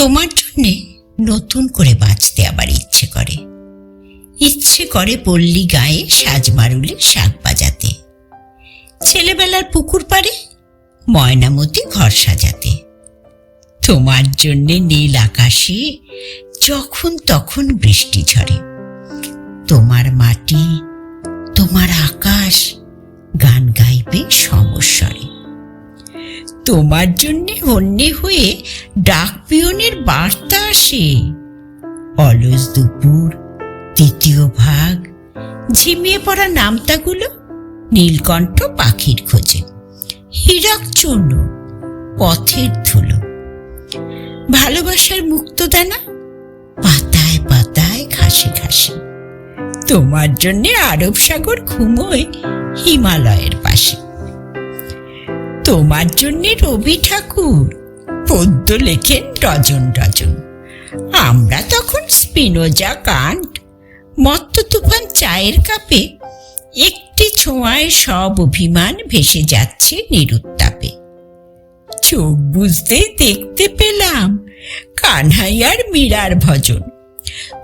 তোমার জন্যে নতুন করে বাঁচতে আবার ইচ্ছে করে পল্লী গায়ে সাজমারুলে শাক বাজাতে, ছেলেবেলার পুকুর পাড়ে ময়নামতি ঘর সাজাতে। তোমার জন্যে নীল আকাশে যখন তখন বৃষ্টি ঝরে, তোমার মাটি তোমার আকাশ গান গাইবে সমস্বরে। তোমার জন্যে হন্যে হয়ে ডাক পিয়নের বার্তা আসে, অলস দুপুর তৃতীয় ভাগ, ঝিমিয়ে পড়া নামতাগুলো নীলকণ্ঠ পাখির খোঁজে, হীরক চূর্ণ পথের ধুলো, ভালোবাসার মুক্তদানা পাতায় পাতায় ঘাসে ঘাসে। তোমার জন্যে আরব সাগর ঘুমোয় হিমালয়ের পাশে। তোমার জন্যে রবি ঠাকুর পদ্য লেখেন ডজন ডজন, আমরা তখন স্পিনোজা কান্ট মত্ত তুফান চায়ের কাপে, একটি ছোঁয়ায় সব অভিমান ভেসে যাচ্ছে নিরুত্তাপে। চোখ বুঝতেই দেখতে পেলাম কানহাই আর মীরার ভজন,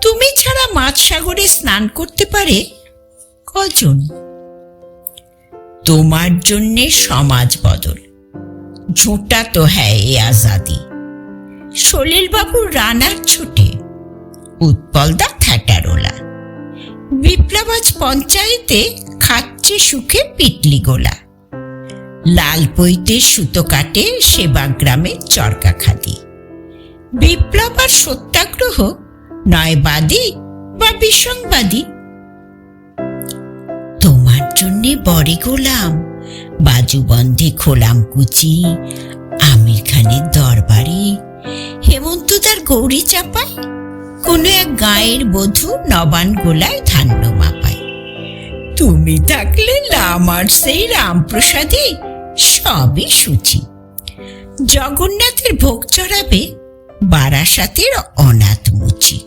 তুমি ছাড়া মাছ সাগরে স্নান করতে পারে কজন? তোমার জন্যে সমাজ বদল, ঝুঁটা তো হ্যাঁ এ আজাদি, সলিল বাবুর রানার ছুটে, উৎপলদা থ্যাটারোলা, বিপ্লবাজ পঞ্চায়েতে খাচ্ছে সুখে পিটলি গোলা, লাল পইতে সুতো কাটে সেবাগ্রামে চরকা খাদি। বিপ্লব আর সত্যাগ্রহ নয় বাদী বা বিসংবাদী। তোমার জন্যে বড়ে গোলাম বাজুবন্ধে খোলাম কুচি, আমির খানের দরবারে হেমন্তদার গৌরী চাপায়, কোন এক গায়ের বধূ নবান গোলায় ধান্য মাপায়। তুমি থাকলে আমার সেই রামপ্রসাদে সবই সূচি, জগন্নাথের ভোগ চড়াবে বারাসাতের অনাথ মুচি।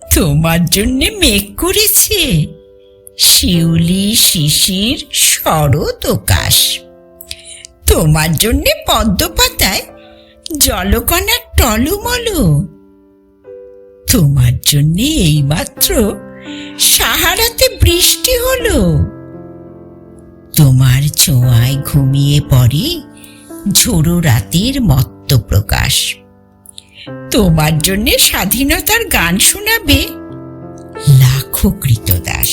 তোমার জন্যে মেঘ করেছে শিউলি শিশির শরৎ ও কাশ, তোমার জন্যে পদ্ম পাতায় জলকণার টলমল, তোমার জন্যে এইমাত্র সাহারাতে বৃষ্টি হলো। তোমার ছোঁয়ায় ঘুমিয়ে পড়ে ঝোড়ো রাতের মত্ত প্রকাশ, তোমার জন্যে স্বাধীনতার গান শোনাবে লাখো কৃতদাস।